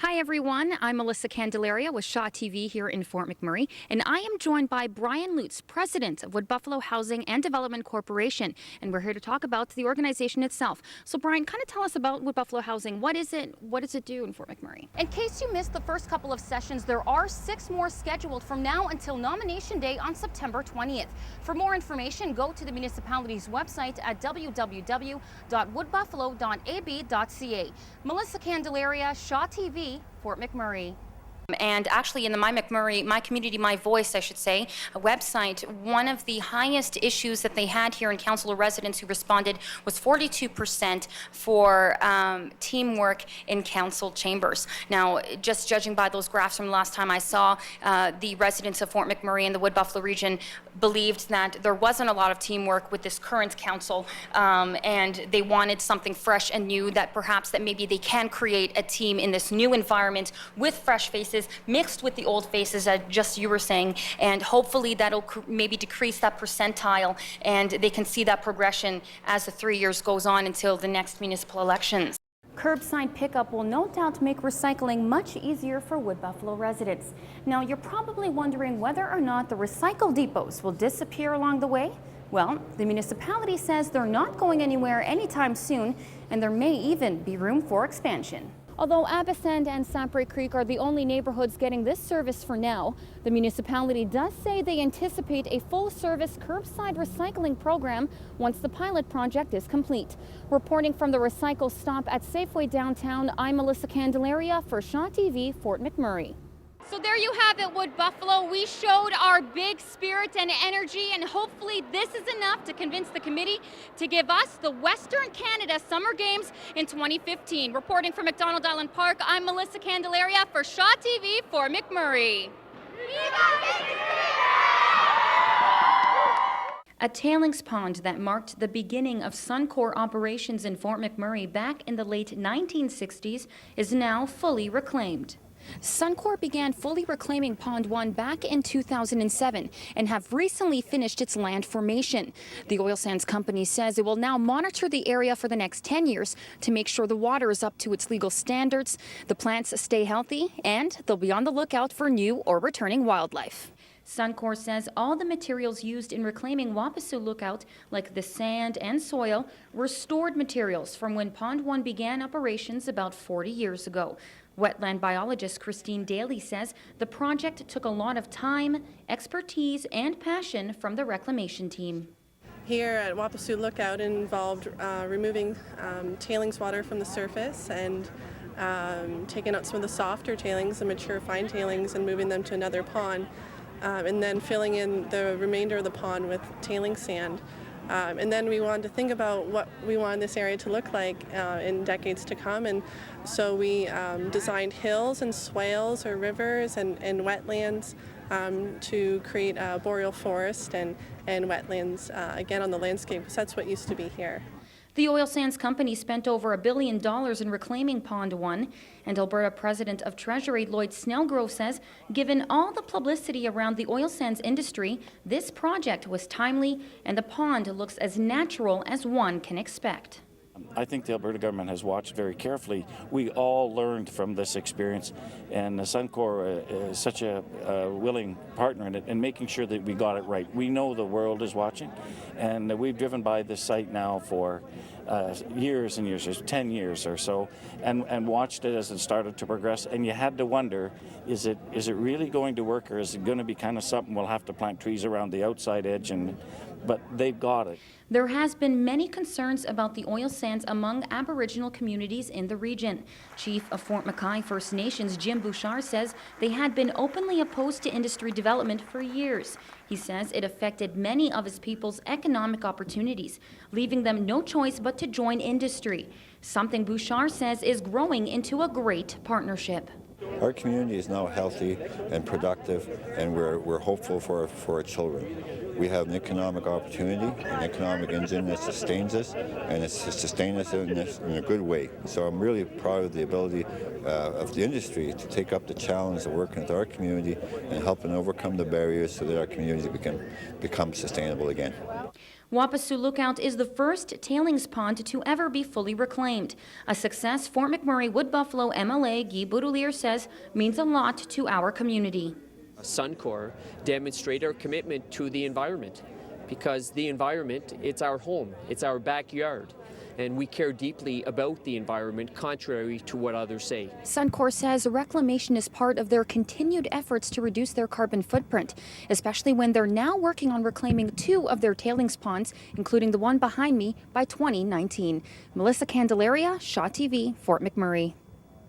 Hi everyone, I'm Melissa Candelaria with Shaw TV here in Fort McMurray, and I am joined by Brian Lutz, President of Wood Buffalo Housing and Development Corporation, and we're here to talk about the organization itself. So Brian, kind of tell us about Wood Buffalo Housing. What is it? What does it do in Fort McMurray? In case you missed the first couple of sessions, there are 6 more scheduled from now until nomination day on September 20th. For more information, go to the municipality's website at www.woodbuffalo.ab.ca. Melissa Candelaria, Shaw TV, Fort McMurray. And actually in the My Community, My Voice, I should say, a website, one of the highest issues that they had here in council residents who responded was 42% for teamwork in council chambers. Now, just judging by those graphs from the last time I saw, the residents of Fort McMurray and the Wood Buffalo region believed that there wasn't a lot of teamwork with this current council, and they wanted something fresh and new, that perhaps that maybe they can create a team in this new environment with fresh faces mixed with the old faces, as just you were saying, and hopefully that'll maybe decrease that percentile, and they can see that progression as the 3 years goes on until the next municipal elections. Curbside pickup will no doubt make recycling much easier for Wood Buffalo residents. Now, you're probably wondering whether or not the recycle depots will disappear along the way. Well, the municipality says they're not going anywhere anytime soon, and there may even be room for expansion. Although Abasand and Sapre Creek are the only neighborhoods getting this service for now, the municipality does say they anticipate a full-service curbside recycling program once the pilot project is complete. Reporting from the recycle stop at Safeway downtown, I'm Melissa Candelaria for Shaw TV, Fort McMurray. So there you have it, Wood Buffalo. We showed our big spirit and energy, and hopefully this is enough to convince the committee to give us the Western Canada Summer Games in 2015. Reporting from McDonald Island Park, I'm Melissa Candelaria for Shaw TV for McMurray. A tailings pond that marked the beginning of Suncor operations in Fort McMurray back in the late 1960s is now fully reclaimed. Suncor began fully reclaiming Pond 1 back in 2007 and have recently finished its land formation. The oil sands company says it will now monitor the area for the next 10 years to make sure the water is up to its legal standards, the plants stay healthy, and they'll be on the lookout for new or returning wildlife. Suncor says all the materials used in reclaiming Wapasu Lookout, like the sand and soil, were stored materials from when Pond 1 began operations about 40 years ago. Wetland biologist Christine Daly says the project took a lot of time, expertise, and passion from the reclamation team. Here at Wapasu Lookout, it involved removing tailings water from the surface and taking out some of the softer tailings, the mature fine tailings, and moving them to another pond, and then filling in the remainder of the pond with tailing sand. And then we wanted to think about what we wanted this area to look like in decades to come, and so we designed hills and swales or rivers and wetlands to create a boreal forest and wetlands again on the landscape, because that's what used to be here. The oil sands company spent over $1 billion in reclaiming Pond 1, and Alberta President of Treasury Lloyd Snellgrove says, given all the publicity around the oil sands industry, this project was timely and the pond looks as natural as one can expect. I think the Alberta government has watched very carefully. We all learned from this experience, and Suncor is such a willing partner in it, and making sure that we got it right. We know the world is watching, and we've driven by this site now for years and years, 10 years or so, and watched it as it started to progress, and you had to wonder, is it really going to work, or is it going to be kind of something we'll have to plant trees around the outside edge, but they've got it. There has been many concerns about the oil sands among Aboriginal communities in the region. Chief of Fort McKay First Nations Jim Bouchard says they had been openly opposed to industry development for years. He says it affected many of his people's economic opportunities, leaving them no choice but to join industry, something Bouchard says is growing into a great partnership. Our community is now healthy and productive, and we're hopeful for our children. We have an economic opportunity, an economic engine that sustains us, and it's to sustain us in a good way. So I'm really proud of the ability of the industry to take up the challenge of working with our community and helping overcome the barriers so that our community can become sustainable again. Wapasu Lookout is the first tailings pond to ever be fully reclaimed. A success Fort McMurray Wood Buffalo MLA Guy Boudelier says means a lot to our community. Suncor demonstrate our commitment to the environment, because the environment, it's our home, it's our backyard, and we care deeply about the environment, contrary to what others say. Suncor says reclamation is part of their continued efforts to reduce their carbon footprint, especially when they're now working on reclaiming 2 of their tailings ponds, including the one behind me, by 2019. Melissa Candelaria, Shaw TV, Fort McMurray.